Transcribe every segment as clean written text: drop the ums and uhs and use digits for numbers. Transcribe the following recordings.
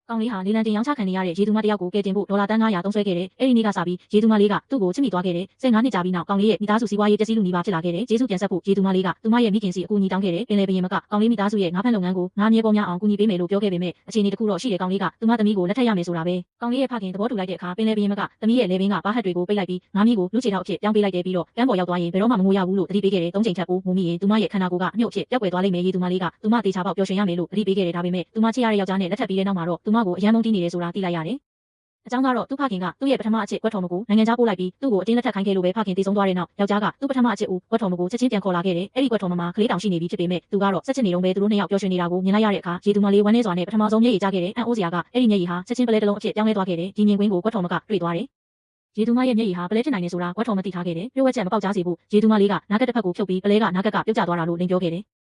ကောင်လေးဟာလေလံတင်ရောင်းချခံနေရတဲ့ရေသူမတယောက်ကိုကယ်တင်ဖို့ဒေါ်လာတန်း900သုံးစွဲခဲ့တယ်။အဲ့ဒီနေ့ကစပြီးရေသူမလေးကသူ့ကိုချစ်မိသွားခဲ့တယ်။15နှစ်ကြာပြီးနောက်ကောင်လေးရဲ့မိသားစုစီးပွားရေးပျက်စီးလူနီးပါးဖြစ်လာခဲ့တယ်။ကျေးဇူးပြန်ဆက်ဖို့ရေသူမလေးကသူမရဲ့မိခင်စီအကူအညီတောင်းခဲ့တယ်။ပင်လယ်ဘရင်မကကောင်လေးမိသားစုရဲ့ငါးဖမ်းလုပ်ငန်းကိုငါးမြဲပေါ်များအောင်ကူညီပေးမယ်လို့ပြောခဲ့ပေမဲ့အခြေအနေတစ်ခုတော့ရှိတယ်ကောင်လေးကသူမသမီးကိုလက်ထပ်ရမယ်ဆိုတာပဲ။ကောင်လေးရဲ့ဖခင်သဘောတူလိုက်တဲ့အခါပင်လယ်ဘရင်မကသမီးရဲ့လေပင်ကဘားဟက်တွေကိုပိတ်လိုက်ပြီးငါးမြီးကိုလူချေထောက်အဖြစ်ပြောင်းပေးလိုက်တယ်ပြီးတော့ကမ်းပေါ်ရောက်သွားရင်ဘယ်တော့မှမငိုရဘူးလို့တတိပေးခဲ့တယ်။၃ချိန်ထပ်ပိုးမူမိရင်သူမရဲ့ခန္ဓာကိုယ်ကအမြုပ်အဖြစ်ပျောက်ကွယ်သွားလိမ့်မယ်ရေသူမလေးကသူမတေချာပေါက်ပျော်ရွှင်ရမယ်လို့တတိပေးခဲ့တယ်ဒါပေမဲ့သူမချစ်ရတဲ့ယောက်ျားနဲ့လက်ထပ်ပြီးတဲ့နောက်မှာတော့သူမကိုအယမ်းမုန်းတီးနေတယ်ဆိုတာသိလိုက်ရတယ်။အကြောင်းကတော့သူ့ဖခင်ကသူ့ရဲ့ပထမအချစ်ကွက်ထော်မကိုနိုင်ငံခြားပို့လိုက်ပြီးသူ့ကိုအတင်းလက်ထပ်ခိုင်းခဲ့လို့ပဲဖခင်တည်ဆုံးသွားတဲ့နောက်ယောက်ျားကသူ့ပထမအချစ်ဦးကွက်ထော်မကိုချက်ချင်းပြန်ခေါ်လာခဲ့တယ်။အဲ့ဒီကွက်ထော်မမှာကလေးတောင်ရှိနေပြီဖြစ်ပေမဲ့သူကတော့ဆက်ချစ်နေတော့ပဲသူတို့နှစ်ယောက်ပျော်ရွှင်နေတာကိုမြင်လိုက်ရတဲ့အခါရေသူမလေးဝမ်းနေစွာနဲ့ပထမဆုံးမျက်ရည်ကျခဲ့တယ်။အံ့ဩစရာကအဲ့ဒီမျက်ရည်ဟာချက်ချင်းပလဲတစ်လုံးအဖြစ်ပြောင်းလဲသွားခဲ့တယ်။ဒီမြင်ကွင်းကိုကွက်ထော်မကတွေ့သွားတယ်။ရေသူမရဲ့မျက်ရည်ဟာပလဲဖြစ်နိုင်နေဆိုတာကွက်ထော်မသိထားခဲ့တယ်။ပြို့ဝှက်ချက်မပေါက်ကြားစေဖို့ရေသူမလေးကနားကက်တစ်ဖက်ကိုဖြုတ်ပြီးပလဲကနားကက်ကပြုတ်ကျသွားတာလို့လင်းပြောခဲ့တယ်။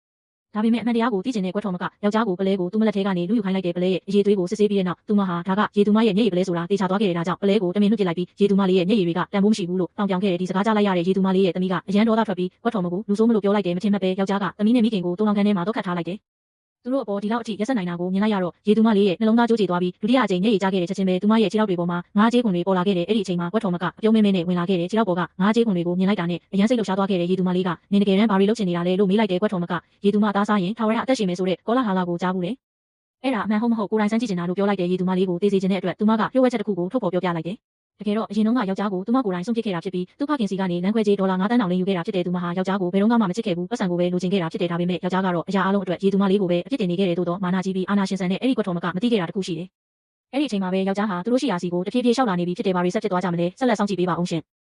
ဒါပေမဲ့အမှန်တရားကိုသိကျင်တဲ့ကွက်ထော်မကယောက်ျားကိုပလဲကိုသူ့မလက်ထဲကနေလူယူခိုင်းလိုက်တဲ့ပလဲရဲ့အရေးသွေးကိုစစ်ဆေးပြီးတဲ့နောက်သူမဟာဒါကရေသူမရဲ့မျက်ရည်ပလဲဆိုတာတေချာသွားခဲ့တဲ့ဒါကြောင့်ပလဲကိုတမင်နှုတ်ပစ်လိုက်ပြီးရေသူမလေးရဲ့မျက်ရည်တွေကတန်ဖိုးမရှိဘူးလို့တောင်းပြောင်ခဲ့တဲ့ဒီစကားကြားလိုက်ရတဲ့ရေသူမလေးရဲ့သမီးကအရန်ဒေါသထွက်ပြီးကွက်ထော်မကိုလူဆိုးမလို့ပြောလိုက်တယ်မထင်မှတ်ပဲယောက်ျားကသမီးနဲ့မိခင်ကိုတုံလောင်ခန်းထဲမှာတော့ခတ်ထားလိုက်တယ်။သူတို့အပေါ်ဒီလောက်အထိရက်ဆက်နိုင်တာကိုမြင်လိုက်ရတော့ရေသူမလေးရဲ့နှလုံးသားကြိုးကြေသွားပြီးဒုတိယအကြိမ်မျက်ရည်ကျခဲ့တဲ့ချက်ချင်းပဲသူမရဲ့ခြေထောက်တွေပေါ်မှာငါးကြေးခွန်တွေပေါ်လာခဲ့တယ်အဲ့ဒီအချိန်မှာကွက်ထော်မကအပြုံးမဲမဲနဲ့ဝင်လာခဲ့တယ်ခြေထောက်ပေါ်ကငါးကြေးခွန်တွေကိုမြင်လိုက်တာနဲ့အရန်စိတ်လှုပ်ရှားသွားခဲ့တဲ့ရေသူမလေးကနင်တကယ်တမ်းဘာတွေလုပ်ချင်နေတာလဲလို့မေးလိုက်တဲ့ကွက်ထော်မကရေသူမအသားစားရင်ထာဝရအသက်ရှင်မယ်ဆိုတဲ့ကောလာဟာလာကိုကြားဘူးလေ။အဲ့ဒါအမှန်ဟုတ်မဟုတ်ကိုယ်တိုင်စမ်းကြည့်ချင်တာလို့ပြောလိုက်တဲ့ရေသူမလေးကိုသိစေချင်တဲ့အတွက်သူမကပြို့ဝှက်ချက်တစ်ခုကိုထုတ်ဖော်ပြောပြလိုက်တယ်။တကယ်တော့အရင်တုန်းကယောက်ျားကိုသူမကိုယ်တိုင်ဆုံးဖြတ်ခဲ့တာဖြစ်ပြီးသူ့ဖခင်စီကနေလမ်းခွဲကြေးဒေါ်လာ9 သန်းတောင်လင်းယူခဲ့တာဖြစ်တဲ့သူမဟာယောက်ျားကိုဘယ်တော့မှမချစ်ခဲ့ဘူးပတ်စံကိုပဲလိုချင်ခဲ့တာဖြစ်တယ်ဒါပေမဲ့ယောက်ျားကတော့အရာအလုံးအတွက်ရေသူမလေးကိုပဲအပြစ်တင်နေခဲ့တယ်သို့တော့မာနာကြီးပြီးအာနာရှင်ဆန်တဲ့အဲ့ဒီကွက်ထော်မကမသိခဲ့တာတခုရှိတယ်။အဲ့ဒီအချိန်မှာပဲယောက်ျားဟာသူတို့ရှိရာစီကိုတဖြည်းဖြည်းရှောက်လာနေပြီဖြစ်တယ်ဘာတွေဆက်ဖြစ်သွားကြမလဲဆက်လက်စောင့်ကြည့်ပေးပါအောင်ရှင်။